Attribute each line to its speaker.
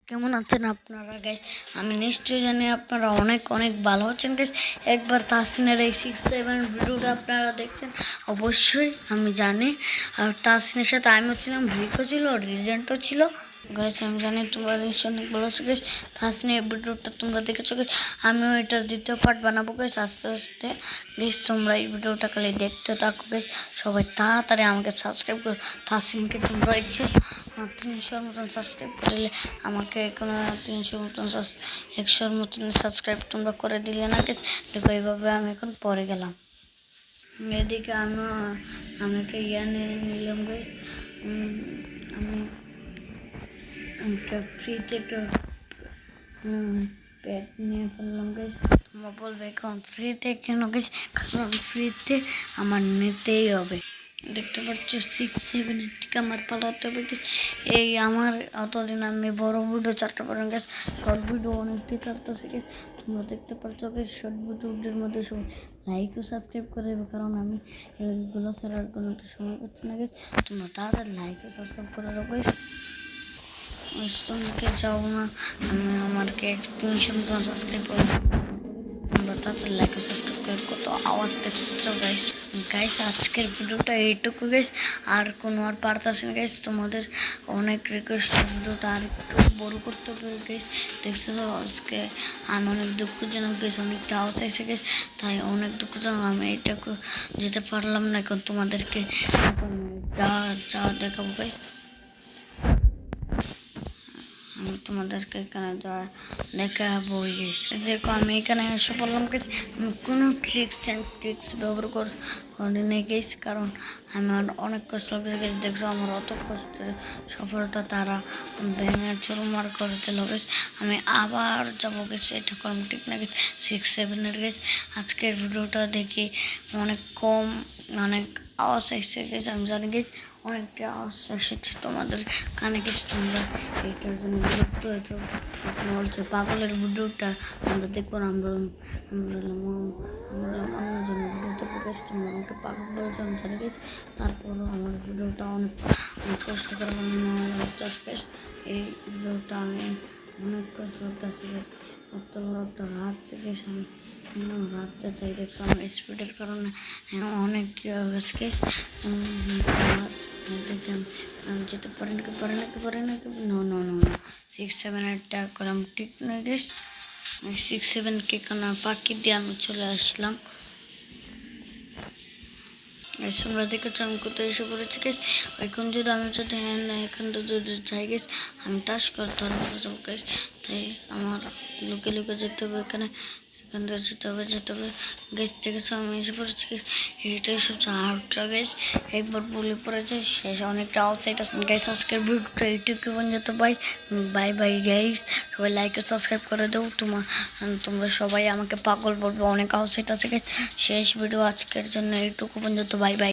Speaker 1: কেমন আছেন আপনারা গাইস? আমি নিশ্চয়ই জানি আপনারা অনেক অনেক ভালো আছেন গাইস। একবার তাসিনের এই 6-7 ভিডিওটা আপনারা দেখছেন অবশ্যই, আমি জানি। আর তাসিনের সাথে আমিও ছিলাম, ভিকও ছিল, রিজেন্টও ছিল গাইস। আমি জানি তোমরা নিশ্চয়ই অনেক ভালো আছো গাইস। তাসিনের ভিডিওটা তোমরা দেখেছো গাইস। আমিও এটার দ্বিতীয় পার্ট বানাবো গাইস আস্তে আস্তে গাইস। তোমরা এই ভিডিওটা খালি দেখতে থাকো গাইস। সবাই তাড়াতাড়ি আমাকে সাবস্ক্রাইব করো। তাসিনকে তোমরা 300 মতন সাবস্ক্রাইব করলে আমাকে কোনো 300 মতন 100 মতন সাবস্ক্রাইব তোমরা করে দিলে না গাইস। দেখো এইভাবে আমি এখন পরে গেলাম। এদিকে আমি একটা নিয়ে নিলাম গাইস। আমি একটা ফ্রিতে একটা প্যাড নিয়ে ফেললাম গাইস। তোমরা বলবে এখন ফ্রিতে কেন গাইস? কারণ ফ্রিতে আমার নিতেই হবে। দেখতে পাচ্ছ 6-7 থেকে আমার পালাতে হবে গাইস। এই আমার অতদিন আমি বড় ভিডিও চারটা পারেন গাইস, শর্ট ভিডিও অনেকটাই চারতেছে গাইস। তোমরা দেখতে পাচ্ছ গাইস শর্ট ভিডিওর মধ্যে সব লাইক ও সাবস্ক্রাইব করে দেবে, কারণ আমি এইগুলো ছাড়ার কোনো একটা সময় পাচ্ছি না গাইস। তোমরা তাড়াতাড়ি লাইক ও সাবস্ক্রাইব করে দেবো গাইস। তোমাকে চাও না আমি আমাকে 300 মতন সাবস্ক্রাইব করে তোমরা তাড়াতাড়ি লাইক ও সাবস্ক্রাইব করে কত আওয়াজ দেখছো গাইস। গাইস আজকের ভিডিওটা এইটুকু গাইস, আর কোনো আর পারতাছি না গাইস। তোমাদের অনেক রিকোয়েস্ট ভিডিওটা আর একটু বড় করতে হবে গাইস। দেখছো আজকে আমি অনেক দুঃখজনক গাইস, অনেকটা আওয়াজ এসে গেছে, তাই অনেক দুঃখজনক আমি এইটাকে যেতে পারলাম না। এখন তোমাদেরকে যা দেখাবো গাইস, আমি তোমাদেরকে এখানে দেখাবো গাইস। দেখো আমি এখানে এসে বললাম গাইস, আমি কোনো ট্রিক্স ব্যবহার করি নাই গাইস, কারণ আমার অনেক কষ্ট লাগে গাইস। দেখছো আমার অত কষ্টের সফলতা তারা ভেঙে চুরমার করে দিল গাইস। আমি আবার যাবো গাইস, এটা করলাম ঠিক না গাইস। 6-7 গাইস আজকের ভিডিওটা দেখি অনেক কম, অনেক আওয়াজ এসে গেছে। আমি জানি গেছি অনেকটা আওয়াজ এসেছে তোমাদের কানে গেছে। তোমরা এইটার জন্য বিরক্ত হয়েছো, বলছো পাগলের ভিডিওটা আমরা দেখবো না, আমরা অন্যজনের ভিডিওতে গেছি। তোমরা আমাকে পাগল বলেছো আমি জানি গেছি, তারপরও আমার ভিডিওটা অনেক কষ্ট করে এই ভিডিওটা আমি অনেক কষ্ট করতেছি গেছি। অত বড় একটা রাত গেছি, আমি রাতটা চাই দেখছো আমার স্পিডের কারণে অনেক গেছে। আমি যেটা পারি নাকি নো 6-7 করলাম ঠিক না গেস। 6-7 কেন পাখি দিয়ে আমি চলে আসলাম। আমরা দেখেছি আমি কোথায় এসে পড়েছি গেস। এখন যদি এখন যদি যাই গেস আমি টাচ করতে পারবো গেস, তাই আমার লুকে যেতে হবে। এখান থেকে যেতে হবে গেস। দেখেছো আমি এসে পড়েছি গেস, এটাই সবচেয়ে হার্ডটা গেস। একবার বলে পড়েছে শেষ, অনেকটা আউটসাইড আছে গাইস। আজকের ভিডিওটা এইটুকু পর্যন্ত বাই বাই গাইস। সবাই লাইক ও সাবস্ক্রাইব করে দেবো। তোমরা সবাই আমাকে পাগল বলবে, অনেক আউটসাইড আছে গাইস। শেষ ভিডিও আজকের জন্য এইটুকু পর্যন্ত, বাই বাই।